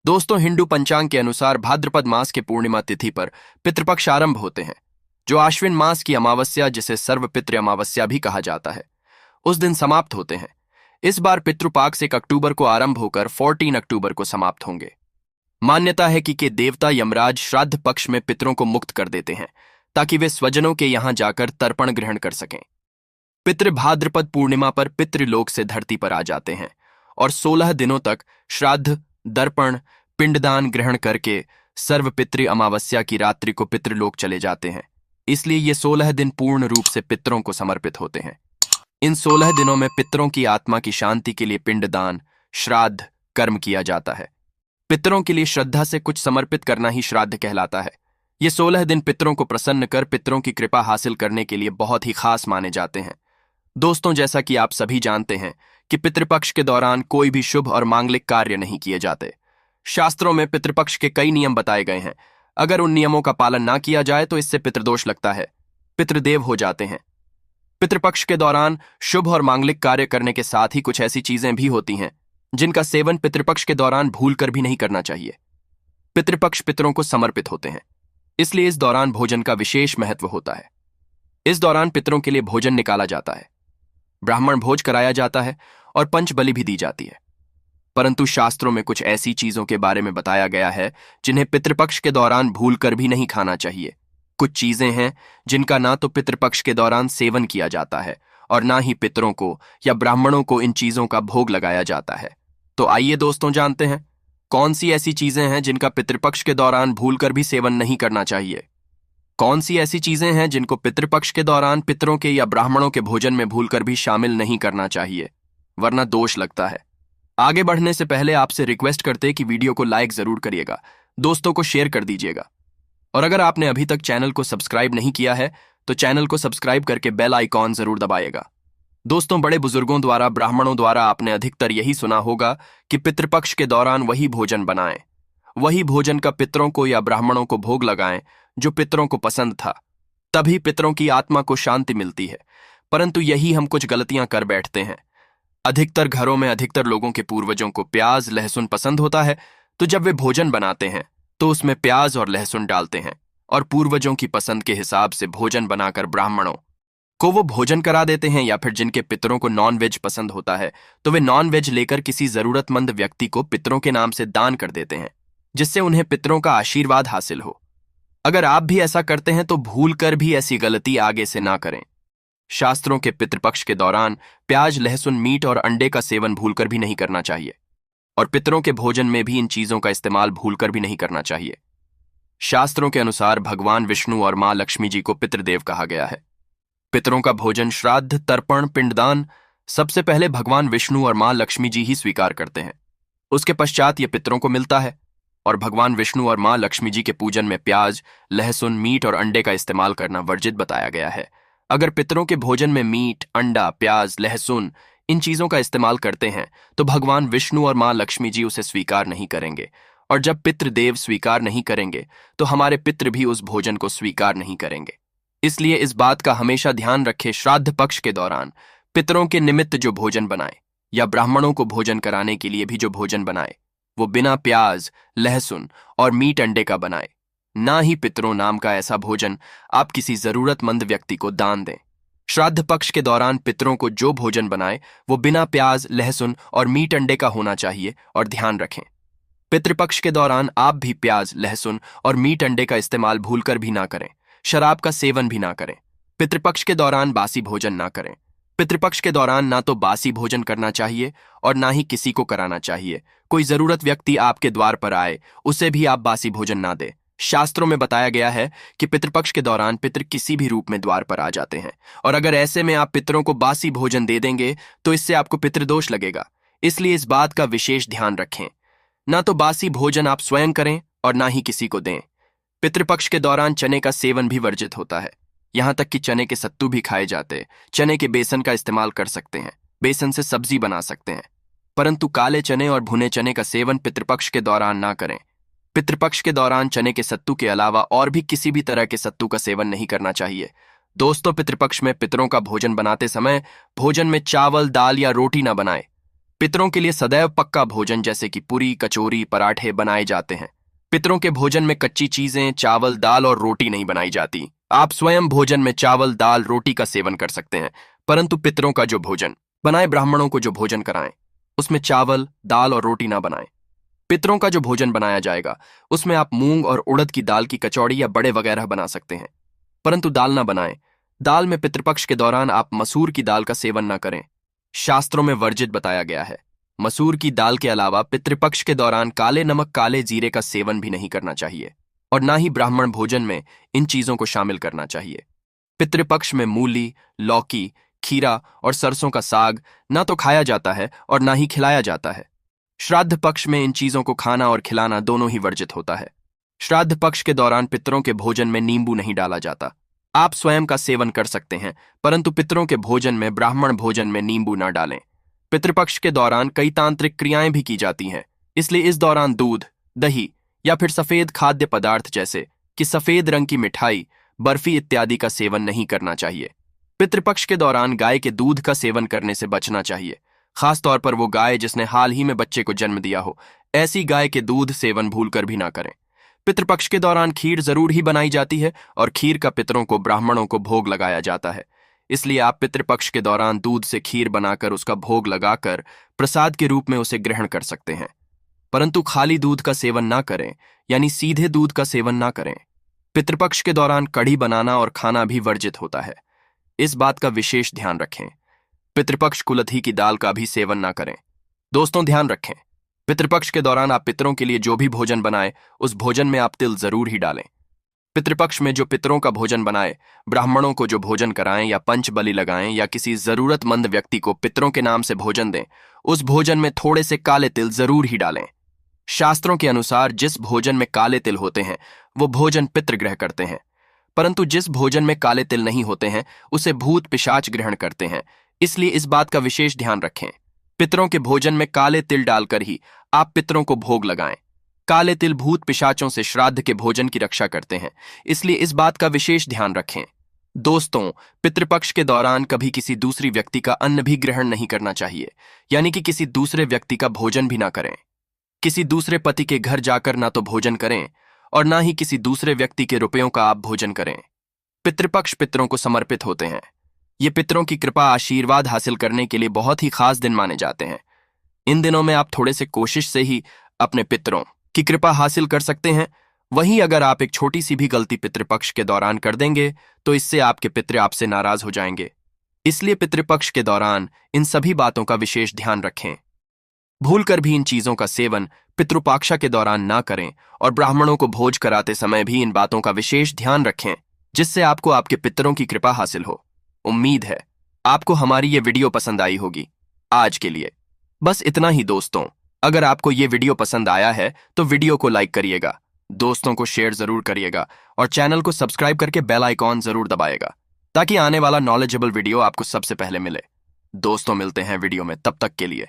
दोस्तों, हिंदू पंचांग के अनुसार भाद्रपद मास के पूर्णिमा तिथि पर पितृपक्ष आरंभ होते हैं, जो आश्विन मास की अमावस्या, जिसे सर्वपितृ अमावस्या भी कहा जाता है, उस दिन समाप्त होते हैं। इस बार पितृपाक्ष 1 अक्टूबर को आरंभ होकर 14 अक्टूबर को समाप्त होंगे। मान्यता है कि देवता यमराज श्राद्ध पक्ष में पितरों को मुक्त कर देते हैं, ताकि वे स्वजनों के यहां जाकर तर्पण ग्रहण कर सकें। पितृ भाद्रपद पूर्णिमा पर पितृलोक से धरती पर आ जाते हैं और 16 दिनों तक श्राद्ध, दर्पण, पिंडदान ग्रहण करके सर्वपितृ अमावस्या की रात्रि को पितृलोक चले जाते हैं। इसलिए ये 16 दिन पूर्ण रूप से पितरों को समर्पित होते हैं। इन 16 दिनों में पितरों की आत्मा की शांति के लिए पिंडदान, श्राद्ध कर्म किया जाता है। पितरों के लिए श्रद्धा से कुछ समर्पित करना ही श्राद्ध कहलाता है। ये 16 दिन पितरों को प्रसन्न कर पितरों की कृपा हासिल करने के लिए बहुत ही खास माने जाते हैं। दोस्तों, जैसा कि आप सभी जानते हैं कि पितृपक्ष के दौरान कोई भी शुभ और मांगलिक कार्य नहीं किए जाते। शास्त्रों में पितृपक्ष के कई नियम बताए गए हैं। अगर उन नियमों का पालन ना किया जाए तो इससे पितृदोष लगता है, पितृदेव हो जाते हैं। पितृपक्ष के दौरान शुभ और मांगलिक कार्य करने के साथ ही कुछ ऐसी चीजें भी होती हैं जिनका सेवन पितृपक्ष के दौरान भूलकर भी नहीं करना चाहिए। पितृपक्ष पितरों को समर्पित होते हैं, इसलिए इस दौरान भोजन का विशेष महत्व होता है। इस दौरान पितरों के लिए भोजन निकाला जाता है, ब्राह्मण भोज कराया जाता है और पंचबलि भी दी जाती है। परंतु शास्त्रों में कुछ ऐसी चीजों के बारे में बताया गया है जिन्हें पितृपक्ष के दौरान भूलकर भी नहीं खाना चाहिए। कुछ चीजें हैं जिनका ना तो पितृपक्ष के दौरान सेवन किया जाता है और ना ही पितरों को या ब्राह्मणों को इन चीजों का भोग लगाया जाता है। तो आइए दोस्तों, जानते हैं कौन सी ऐसी चीजें हैं जिनका पितृपक्ष के दौरान भूलकर भी सेवन नहीं करना चाहिए। कौन सी ऐसी चीजें हैं जिनको पितृपक्ष के दौरान पितरों के या ब्राह्मणों के भोजन में भूलकर भी शामिल नहीं करना चाहिए, वरना दोष लगता है। आगे बढ़ने से पहले आपसे रिक्वेस्ट करते कि वीडियो को लाइक जरूर करिएगा, दोस्तों को शेयर कर दीजिएगा, और अगर आपने अभी तक चैनल को सब्सक्राइब नहीं किया है तो चैनल को सब्सक्राइब करके बेल आइकॉन जरूर दबाइएगा। दोस्तों, बड़े बुजुर्गों द्वारा, ब्राह्मणों द्वारा आपने अधिकतर यही सुना होगा कि पितृपक्ष के दौरान वही भोजन बनाएं, वही भोजन का पितरों को या ब्राह्मणों को भोग लगाएं जो पितरों को पसंद था, तभी पितरों की आत्मा को शांति मिलती है। परंतु यही हम कुछ गलतियां कर बैठते हैं। अधिकतर घरों में अधिकतर लोगों के पूर्वजों को प्याज लहसुन पसंद होता है, तो जब वे भोजन बनाते हैं तो उसमें प्याज और लहसुन डालते हैं और पूर्वजों की पसंद के हिसाब से भोजन बनाकर ब्राह्मणों को वो भोजन करा देते हैं। या फिर जिनके पितरों को नॉन वेज पसंद होता है तो वे नॉन वेज लेकर किसी जरूरतमंद व्यक्ति को पितरों के नाम से दान कर देते हैं, जिससे उन्हें पितरों का आशीर्वाद हासिल हो। अगर आप भी ऐसा करते हैं तो भूलकर भी ऐसी गलती आगे से ना करें। शास्त्रों के पितृपक्ष के दौरान प्याज, लहसुन, मीट और अंडे का सेवन भूलकर भी नहीं करना चाहिए, और पितरों के भोजन में भी इन चीजों का इस्तेमाल भूलकर भी नहीं करना चाहिए। शास्त्रों के अनुसार भगवान विष्णु और मां लक्ष्मी जी को पितृदेव कहा गया है। पितरों का भोजन, श्राद्ध, तर्पण, पिंडदान सबसे पहले भगवान विष्णु और मां लक्ष्मी जी ही स्वीकार करते हैं। उसके पश्चात यह पितरों को मिलता है, और भगवान विष्णु और मां लक्ष्मी जी के पूजन में प्याज, लहसुन, मीट और अंडे का इस्तेमाल करना वर्जित बताया गया है। अगर पितरों के भोजन में मीट, अंडा, प्याज, लहसुन इन चीजों का इस्तेमाल करते हैं तो भगवान विष्णु और मां लक्ष्मी जी उसे स्वीकार नहीं करेंगे, और जब पितृदेव स्वीकार नहीं करेंगे तो हमारे पितृ भी उस भोजन को स्वीकार नहीं करेंगे। इसलिए इस बात का हमेशा ध्यान रखें, श्राद्ध पक्ष के दौरान पितरों के निमित्त जो भोजन बनाए या ब्राह्मणों को भोजन कराने के लिए भी जो भोजन बनाए, वो बिना प्याज, लहसुन और मीट अंडे का बनाए। ना ही पितरों नाम का ऐसा भोजन आप किसी जरूरतमंद व्यक्ति को दान दें। श्राद्ध पक्ष के दौरान पितरों को जो भोजन बनाए वो बिना प्याज, लहसुन और मीट अंडे का होना चाहिए। और ध्यान रखें, पितृपक्ष के दौरान आप भी प्याज, लहसुन और मीट अंडे का इस्तेमाल भूलकर भी ना करें। शराब का सेवन भी ना करें। पितृपक्ष के दौरान बासी भोजन ना करें। पितृपक्ष के दौरान ना तो बासी भोजन करना चाहिए और ना ही किसी को कराना चाहिए। कोई जरूरत व्यक्ति आपके द्वार पर आए, उसे भी आप बासी भोजन ना दें। शास्त्रों में बताया गया है कि पितृपक्ष के दौरान पितृ किसी भी रूप में द्वार पर आ जाते हैं, और अगर ऐसे में आप पितरों को बासी भोजन दे देंगे तो इससे आपको पितृदोष लगेगा। इसलिए इस बात का विशेष ध्यान रखें, ना तो बासी भोजन आप स्वयं करें और ना ही किसी को दें। पितृपक्ष के दौरान चने का सेवन भी वर्जित होता है, यहां तक कि चने के सत्तू भी खाए जाते। चने के बेसन का इस्तेमाल कर सकते हैं, बेसन से सब्जी बना सकते हैं, परंतु काले चने और भुने चने का सेवन पितृपक्ष के दौरान ना करें। पितृपक्ष के दौरान चने के सत्तू के अलावा और भी किसी भी तरह के सत्तू का सेवन नहीं करना चाहिए। दोस्तों, पितृपक्ष में पितरों का भोजन बनाते समय भोजन में चावल, दाल या रोटी ना बनाएं। पितरों के लिए सदैव पक्का भोजन जैसे कि पूरी, कचौरी, पराठे बनाए जाते हैं। पितरों के भोजन में कच्ची चीजें, चावल, दाल और रोटी नहीं बनाई जाती। आप स्वयं भोजन में चावल, दाल, रोटी का सेवन कर सकते हैं, परंतु पितरों का जो भोजन बनाए, ब्राह्मणों को जो भोजन कराएं, उसमें चावल, दाल और रोटी ना बनाएं। पितरों का जो भोजन बनाया जाएगा उसमें आप मूंग और उड़द की दाल की कचौड़ी या बड़े वगैरह बना सकते हैं, परंतु दाल ना बनाएं। दाल में पितृपक्ष के दौरान आप मसूर की दाल का सेवन ना करें। शास्त्रों में वर्जित बताया गया है। मसूर की दाल के अलावा पितृपक्ष के दौरान काले नमक, काले जीरे का सेवन भी नहीं करना चाहिए और ना ही ब्राह्मण भोजन में इन चीजों को शामिल करना चाहिए। पितृपक्ष में मूली, लौकी, खीरा और सरसों का साग ना तो खाया जाता है और ना ही खिलाया जाता है। श्राद्ध पक्ष में इन चीजों को खाना और खिलाना दोनों ही वर्जित होता है। श्राद्ध पक्ष के दौरान पितरों के भोजन में नींबू नहीं डाला जाता। आप स्वयं का सेवन कर सकते हैं, परंतु पितरों के भोजन में, ब्राह्मण भोजन में नींबू ना डालें। पितृपक्ष के दौरान कई तांत्रिक क्रियाएं भी की जाती हैं, इसलिए इस दौरान दूध, दही या फिर सफेद खाद्य पदार्थ जैसे कि सफेद रंग की मिठाई, बर्फी इत्यादि का सेवन नहीं करना चाहिए। पितृपक्ष के दौरान गाय के दूध का सेवन करने से बचना चाहिए, खासतौर पर वो गाय जिसने हाल ही में बच्चे को जन्म दिया हो। ऐसी गाय के दूध सेवन भूलकर भी ना करें। पितृपक्ष के दौरान खीर जरूर ही बनाई जाती है और खीर का पितरों को, ब्राह्मणों को भोग लगाया जाता है। इसलिए आप पितृपक्ष के दौरान दूध से खीर बनाकर उसका भोग लगाकर प्रसाद के रूप में उसे ग्रहण कर सकते हैं, परंतु खाली दूध का सेवन ना करें, यानी सीधे दूध का सेवन ना करें। पितृपक्ष के दौरान कढ़ी बनाना और खाना भी वर्जित होता है, इस बात का विशेष ध्यान रखें। पितृपक्ष कुलथी की दाल का भी सेवन ना करें। दोस्तों ध्यान रखें, पितृपक्ष के दौरान आप पितरों के लिए जो भी भोजन बनाए उस भोजन में आप तिल जरूर ही डालें। पितृपक्ष में जो पितरों का भोजन बनाए, ब्राह्मणों को जो भोजन कराएं या पंच बलि लगाएं या किसी जरूरतमंद व्यक्ति को पितरों के नाम से भोजन दें, उस भोजन में थोड़े से काले तिल जरूर ही डालें। शास्त्रों के अनुसार जिस भोजन में काले तिल होते हैं वो भोजन पितृ ग्रह करते हैं, परंतु जिस भोजन में काले तिल नहीं होते हैं उसे भूत पिशाच ग्रहण करते हैं। इसलिए इस बात का विशेष ध्यान रखें। पितरों के भोजन में काले तिल डालकर ही आप पितरों को भोग लगाएं। काले तिल भूत पिशाचों से श्राद्ध के भोजन की रक्षा करते हैं, इसलिए इस बात का विशेष ध्यान रखें। दोस्तों, पितृपक्ष के दौरान कभी किसी दूसरी व्यक्ति का अन्न भी ग्रहण नहीं करना चाहिए, यानी कि किसी दूसरे व्यक्ति का भोजन भी ना करें। किसी दूसरे पति के घर जाकर ना तो भोजन करें और ना ही किसी दूसरे व्यक्ति के रुपयों का आप भोजन करें। पितृपक्ष पितरों को समर्पित होते हैं। ये पितरों की कृपा, आशीर्वाद हासिल करने के लिए बहुत ही खास दिन माने जाते हैं। इन दिनों में आप थोड़े से कोशिश से ही अपने पितरों की कृपा हासिल कर सकते हैं। वहीं अगर आप एक छोटी सी भी गलती पितृपक्ष के दौरान कर देंगे तो इससे आपके पितृ आपसे नाराज हो जाएंगे। इसलिए पितृपक्ष के दौरान इन सभी बातों का विशेष ध्यान रखें। भूलकर भी इन चीजों का सेवन पितृपाक्षा के दौरान ना करें और ब्राह्मणों को भोज कराते समय भी इन बातों का विशेष ध्यान रखें, जिससे आपको आपके पितरों की कृपा हासिल हो। उम्मीद है आपको हमारी ये वीडियो पसंद आई होगी। आज के लिए बस इतना ही दोस्तों। अगर आपको ये वीडियो पसंद आया है तो वीडियो को लाइक करिएगा, दोस्तों को शेयर जरूर करिएगा और चैनल को सब्सक्राइब करके बेल आइकॉन जरूर दबाएगा, ताकि आने वाला नॉलेजेबल वीडियो आपको सबसे पहले मिले। दोस्तों मिलते हैं वीडियो में, तब तक के लिए